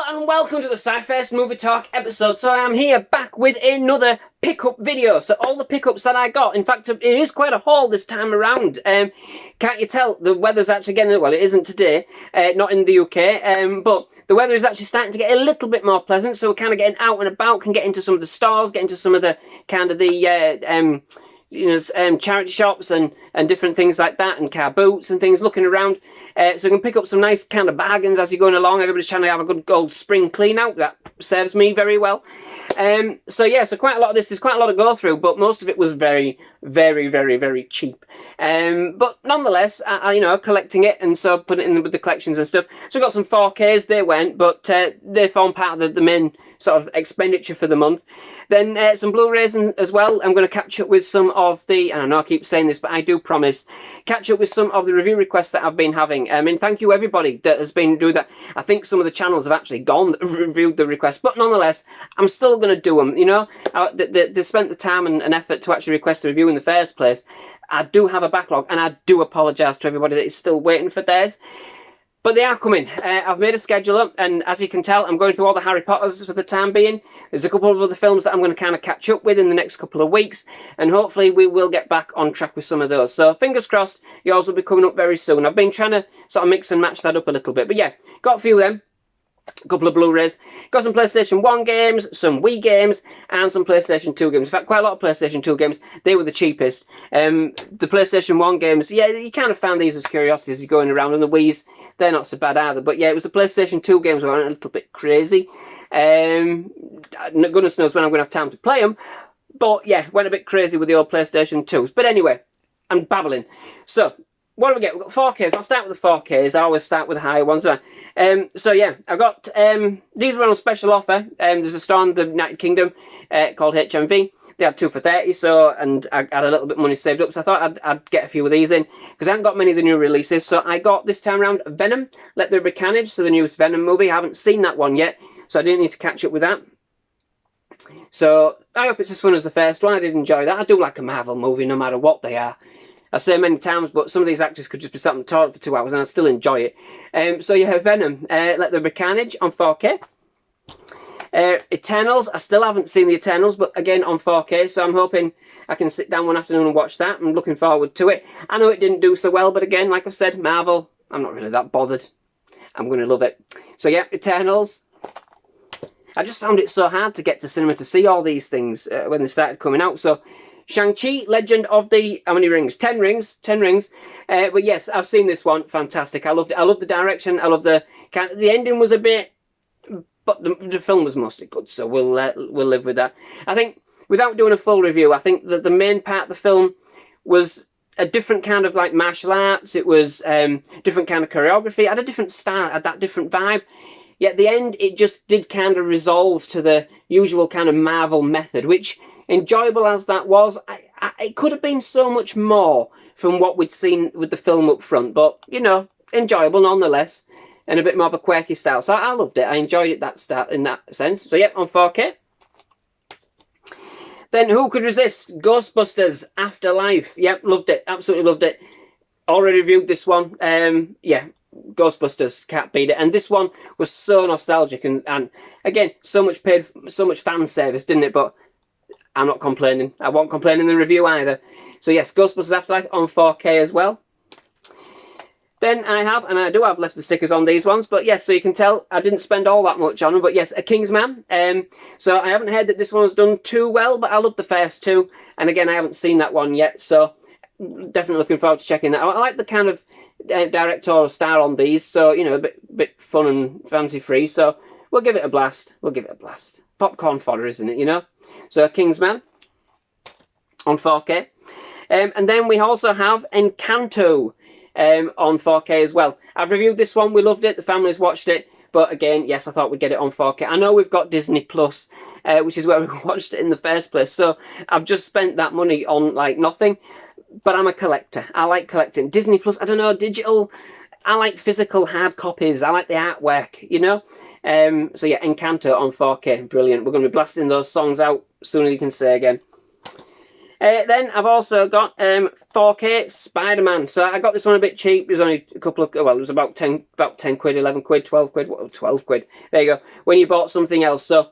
and welcome to the SciFirst Movie Talk episode. So I am here back with another pickup video. So all the pickups that I got, in fact it is quite a haul this time around. Can't you tell the weather's actually getting, well it isn't today, not in the UK, but the weather is actually starting to get a little bit more pleasant, so we're kind of getting out and about, can get into some of the stores, get into some of the kind of the charity shops and different things like that, and car boots and things, looking around. So you can pick up some nice kind of bargains as you're going along. Everybody's trying to have a good old spring clean out. That serves me very well. So quite a lot of this, there's quite a lot to go through, but most of it was very, very, very, very cheap. But nonetheless, I collecting it, and so put it in with the collections and stuff. So we got some 4Ks, they went, but they form part of the main sort of expenditure for the month. Then some Blu-rays as well. I'm going to catch up with some of the, and I know I keep saying this, but I do promise, catch up with some of the review requests that I've been having. I mean, thank you everybody that has been doing that. I think some of the channels have actually gone reviewed the requests, but nonetheless, I'm still going to do them, you know. They spent the time and effort to actually request a review in the first place. I do have a backlog, and I do apologise to everybody that is still waiting for theirs. But they are coming. I've made a schedule up, and as you can tell, I'm going through all the Harry Potters for the time being. There's a couple of other films that I'm going to kind of catch up with in the next couple of weeks, and hopefully we will get back on track with some of those. So fingers crossed, yours will be coming up very soon. I've been trying to sort of mix and match that up a little bit. But yeah, got a few of them. A couple of Blu-rays, got some PlayStation 1 games, some Wii games, and some PlayStation 2 games. In fact, quite a lot of PlayStation 2 games. They were the cheapest. The PlayStation 1 games, yeah, you kind of found these as curiosities going around, and the Wii's, they're not so bad either. But yeah, it was the PlayStation 2 games that were a little bit crazy. Goodness knows when I'm going to have time to play them. But yeah, went a bit crazy with the old PlayStation 2s. But anyway, I'm babbling. So, what do we get? We've got 4Ks. I'll start with the 4Ks. I always start with the higher ones. So yeah, I got, these were on special offer. There's a store in the United Kingdom called HMV. They had 2 for 30, so, and I had a little bit of money saved up, so I thought I'd get a few of these in, because I haven't got many of the new releases. So I got, this time around, Venom, Let There Be Carnage, so the newest Venom movie. I haven't seen that one yet, so I didn't need to catch up with that. So I hope it's as fun as the first one. I did enjoy that. I do like a Marvel movie, no matter what they are. I say many times, but some of these actors could just be sat on the toilet for 2 hours and I still enjoy it. So you have Venom, Let There Be Carnage on 4K. Eternals, I still haven't seen the Eternals, but again on 4K, so I'm hoping I can sit down one afternoon and watch that. I'm looking forward to it. I know it didn't do so well, but again, like I've said, Marvel, I'm not really that bothered. I'm going to love it. So yeah, Eternals. I just found it so hard to get to cinema to see all these things when they started coming out, so Shang-Chi, Legend of the, how many rings? 10 rings, 10 rings. But yes, I've seen this one, fantastic. I loved it. I love the direction. I love the ending was a bit, but the film was mostly good, so we'll live with that. I think, without doing a full review, I think that the main part of the film was a different kind of like martial arts. It was different kind of choreography. It had a different style, had that different vibe. Yet at the end, it just did kind of resolve to the usual kind of Marvel method, which, enjoyable as that was, it could have been so much more from what we'd seen with the film up front, but, you know, enjoyable nonetheless, and a bit more of a quirky style. So I loved it. I enjoyed it in that sense. So yeah, on 4K. Then who could resist? Ghostbusters Afterlife. Yep, loved it. Absolutely loved it. Already reviewed this one. Yeah, Ghostbusters, can't beat it. And this one was so nostalgic, and again, so much fan service, didn't it? But I'm not complaining. I won't complain in the review either. So yes, Ghostbusters Afterlife on 4K as well. Then I have, and I do have left the stickers on these ones, but yes, so you can tell I didn't spend all that much on them, but yes, A King's Man. So I haven't heard that this one was done too well, but I love the first two, and again, I haven't seen that one yet, so definitely looking forward to checking that out. I like the kind of directorial style on these, so, you know, a bit fun and fancy-free, so we'll give it a blast. We'll give it a blast. Popcorn fodder, isn't it, you know? So, Kingsman on 4K. And then we also have Encanto on 4K as well. I've reviewed this one. We loved it. The family's watched it. But again, yes, I thought we'd get it on 4K. I know we've got Disney Plus, which is where we watched it in the first place. So, I've just spent that money on, like, nothing. But I'm a collector. I like collecting. Disney Plus, I don't know, digital. I like physical hard copies. I like the artwork, you know? So yeah, Encanto on 4K, brilliant. We're going to be blasting those songs out sooner you can say again. Then I've also got 4K Spider-Man. So I got this one a bit cheap. It was only a couple of, well, it was about 10 quid, 11 quid, 12 quid, 12 quid. There you go. When you bought something else. So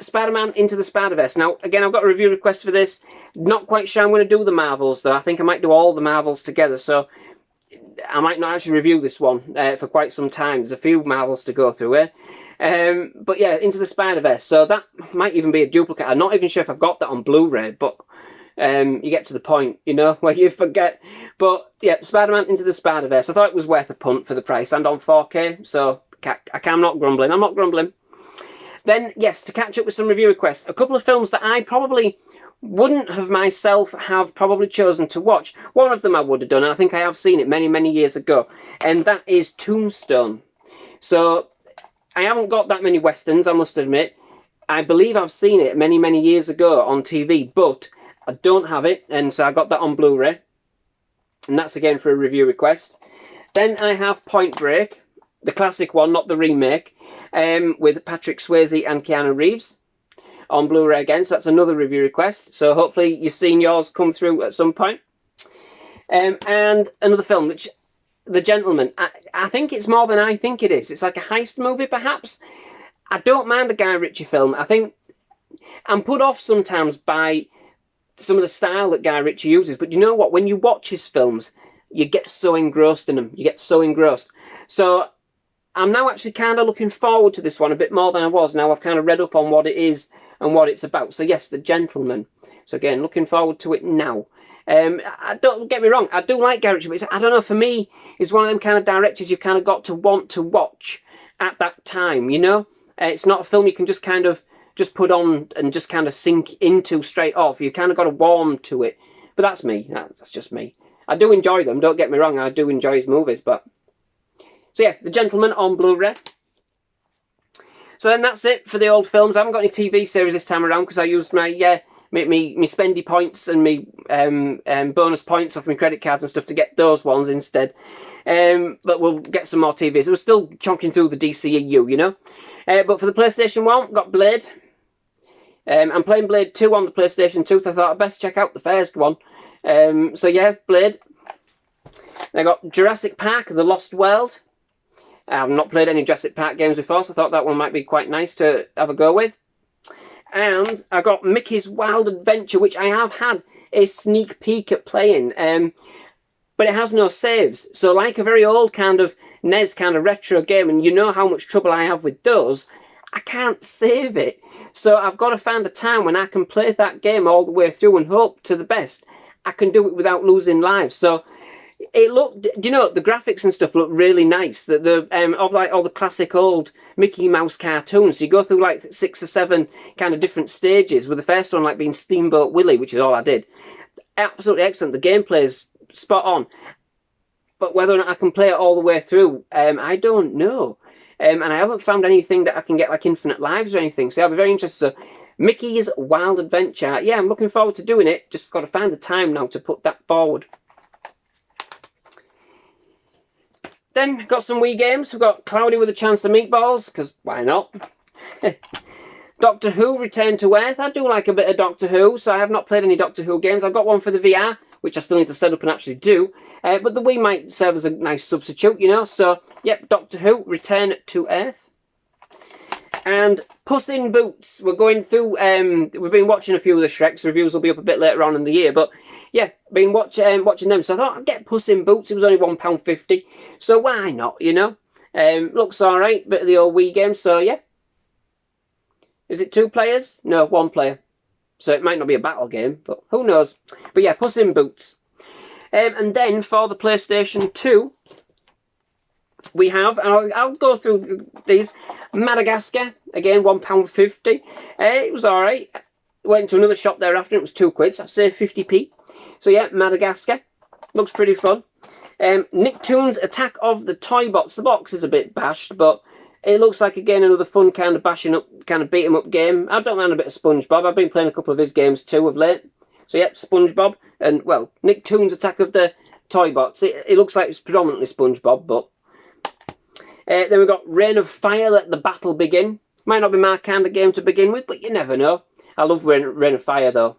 Spider-Man Into the Spider-Verse. Now, again, I've got a review request for this. Not quite sure I'm going to do the Marvels, though. I think I might do all the Marvels together. So I might not actually review this one for quite some time. There's a few Marvels to go through here. But yeah, Into the Spider-Verse. So that might even be a duplicate. I'm not even sure if I've got that on Blu-ray, but you get to the point, you know, where you forget. But yeah, Spider-Man Into the Spider-Verse. I thought it was worth a punt for the price and on 4K. So I'm not grumbling. I'm not grumbling. Then, yes, to catch up with some review requests, a couple of films that I probably wouldn't have myself have probably chosen to watch. One of them I would have done, and I think I have seen it many, many years ago, and that is Tombstone. So I haven't got that many Westerns, I must admit. I believe I've seen it many, many years ago on TV, but I don't have it, and so I got that on Blu-ray. And that's again for a review request. Then I have Point Break, the classic one, not the remake, with Patrick Swayze and Keanu Reeves on Blu-ray again. So that's another review request. So hopefully you've seen yours come through at some point. And another film, which The Gentleman. I think it's more than I think it is. It's like a heist movie, perhaps. I don't mind a Guy Ritchie film. I think I'm put off sometimes by some of the style that Guy Ritchie uses. But you know what? When you watch his films, you get so engrossed in them. You get so engrossed. So I'm now actually kind of looking forward to this one a bit more than I was. Now I've kind of read up on what it is and what it's about. So yes, The Gentleman. So again, looking forward to it now. Don't get me wrong, I do like Guy Ritchie, but I don't know, for me, it's one of them kind of directors you've kind of got to want to watch at that time, you know? It's not a film you can just kind of just put on and just kind of sink into straight off. You kind of got to warm to it. But that's me. That's just me. I do enjoy them, don't get me wrong. I do enjoy his movies, but... So yeah, The Gentleman on Blu-ray. So then that's it for the old films. I haven't got any TV series this time around because I used my spendy points and me bonus points off my credit cards and stuff to get those ones instead. But we'll get some more TVs. So we're still chonking through the DCEU, you know. But for the PlayStation 1, got Blade. I'm playing Blade 2 on the PlayStation 2, so I thought I'd best check out the first one. So yeah, Blade. I got Jurassic Park, The Lost World. I've not played any Jurassic Park games before, so I thought that one might be quite nice to have a go with. And I got Mickey's Wild Adventure, which I have had a sneak peek at playing, but it has no saves. So like a very old kind of NES kind of retro game, and you know how much trouble I have with those, I can't save it. So I've got to find a time when I can play that game all the way through and hope to the best I can do it without losing lives. So it looked, do you know, the graphics and stuff look really nice. Of like all the classic old Mickey Mouse cartoons. So you go through like 6 or 7 kind of different stages, with the first one like being Steamboat Willie, which is all I did. Absolutely excellent. The gameplay's spot on. But whether or not I can play it all the way through, I don't know. And I haven't found anything that I can get like infinite lives or anything. So I'll be very interested. So Mickey's Wild Adventure. Yeah, I'm looking forward to doing it. Just got to find the time now to put that forward. Then, got some Wii games. We've got Cloudy with a Chance of Meatballs, because why not? Doctor Who Return to Earth. I do like a bit of Doctor Who, so I have not played any Doctor Who games. I've got one for the VR, which I still need to set up and actually do. But the Wii might serve as a nice substitute, you know. So, yep, Doctor Who Return to Earth. And Puss in Boots. We're going through, we've been watching a few of the Shreks. Reviews will be up a bit later on in the year, but yeah, been watching them. So I thought I'd get Puss in Boots. It was only £1.50, so why not, you know? Looks alright, bit of the old Wii game, so yeah. Is it 2 players? No, 1 player. So it might not be a battle game, but who knows? But yeah, Puss in Boots. And then for the PlayStation 2, we have, and I'll go through these, Madagascar, again, £1.50. It was alright. Went to another shop thereafter, it was £2, so I'd say 50p. So yeah, Madagascar. Looks pretty fun. Nicktoons Attack of the Toy Bots. The box is a bit bashed, but it looks like, again, another fun kind of bashing up, kind of beat 'em up game. I don't mind a bit of SpongeBob. I've been playing a couple of his games too of late. So yep, SpongeBob. And, well, Nicktoons Attack of the Toy Bots. It looks like it's predominantly SpongeBob, but... then we've got Reign of Fire, Let the Battle Begin. Might not be my kind of game to begin with, but you never know. I love Reign of Fire, though.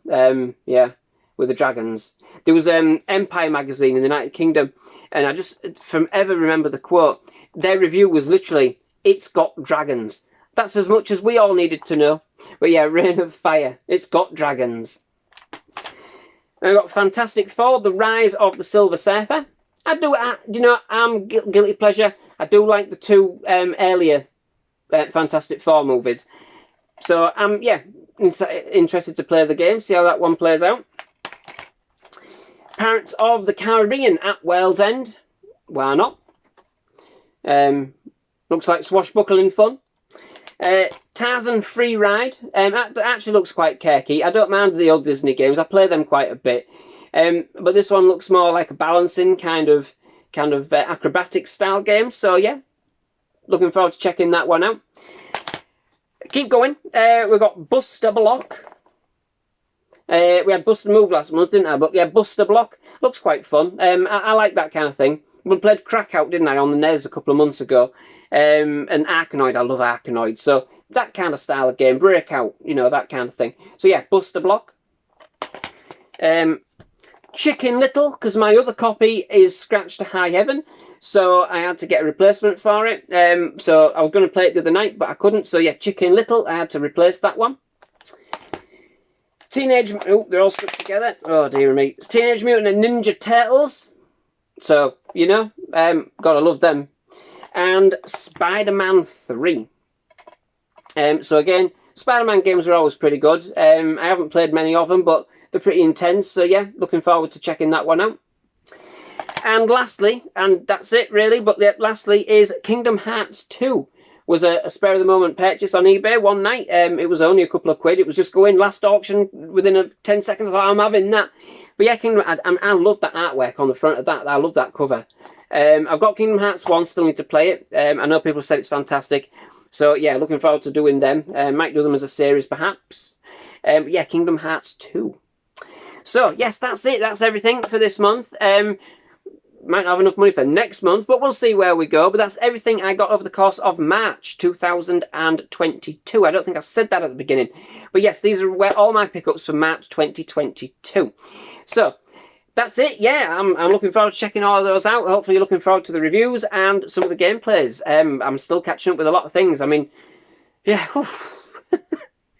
Yeah. with the dragons. There was Empire magazine in the United Kingdom, and I just from ever remember the quote. Their review was literally, "It's got dragons." That's as much as we all needed to know. But yeah, Reign of Fire. It's got dragons. And I've got Fantastic Four: The Rise of the Silver Surfer. I'm guilty pleasure. I do like the two earlier Fantastic Four movies. So I'm interested to play the game, see how that one plays out. Pirates of the Caribbean at World's End. Why not? Looks like swashbuckling fun. Tarzan Free Ride. That actually looks quite quirky. I don't mind the old Disney games. I play them quite a bit. But this one looks more like a balancing kind of acrobatic style game. So yeah, looking forward to checking that one out. Keep going. We've got Buster Block. We had Bust and Move last month, didn't I? But yeah, Buster Block looks quite fun. I like that kind of thing. We played Crackout, didn't I, on the NES a couple of months ago. And Arkanoid, I love Arkanoid. So that kind of style of game, Breakout, you know, that kind of thing. So yeah, Buster Block. Chicken Little, because my other copy is scratched to high heaven, so I had to get a replacement for it. So I was going to play it the other night, but I couldn't. So yeah, Chicken Little, I had to replace that one. They're all stuck together. Oh dear me. It's Teenage Mutant Ninja Turtles. So, you know, gotta love them. And Spider-Man 3. So again, Spider-Man games are always pretty good. I haven't played many of them, but they're pretty intense. So yeah, looking forward to checking that one out. And lastly, and that's it really, but lastly is Kingdom Hearts 2. Was a spare of the moment purchase on eBay one night. It was only a couple of quid. It was just going last auction within 10 seconds. I thought, I'm having that. But yeah, I love that artwork on the front of that. I love that cover. I've got Kingdom Hearts 1, still need to play it. I know people said it's fantastic. So yeah, looking forward to doing them. Might do them as a series perhaps. But yeah, Kingdom Hearts 2. So yes, that's it. That's everything for this month. Might not have enough money for next month, but we'll see where we go. But that's everything I got over the course of March 2022. I don't think I said that at the beginning. But yes, these are all my pickups for March 2022. So that's it. Yeah, I'm looking forward to checking all of those out. Hopefully looking forward to the reviews and some of the gameplays. I'm still catching up with a lot of things. I mean, yeah.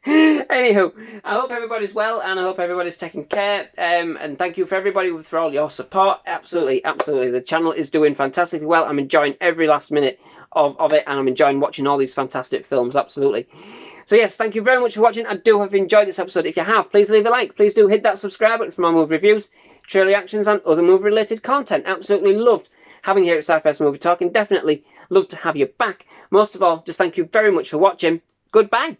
Anywho, I hope everybody's well and I hope everybody's taking care. And thank you for everybody for all your support. Absolutely, absolutely. The channel is doing fantastically well. I'm enjoying every last minute of it and I'm enjoying watching all these fantastic films. Absolutely. So yes, thank you very much for watching. I do have enjoyed this episode. If you have, please leave a like. Please do hit that subscribe button for more movie reviews, trailer reactions and other movie related content. Absolutely loved having you here at SciFirst Movie Talk and definitely love to have you back. Most of all, just thank you very much for watching. Goodbye.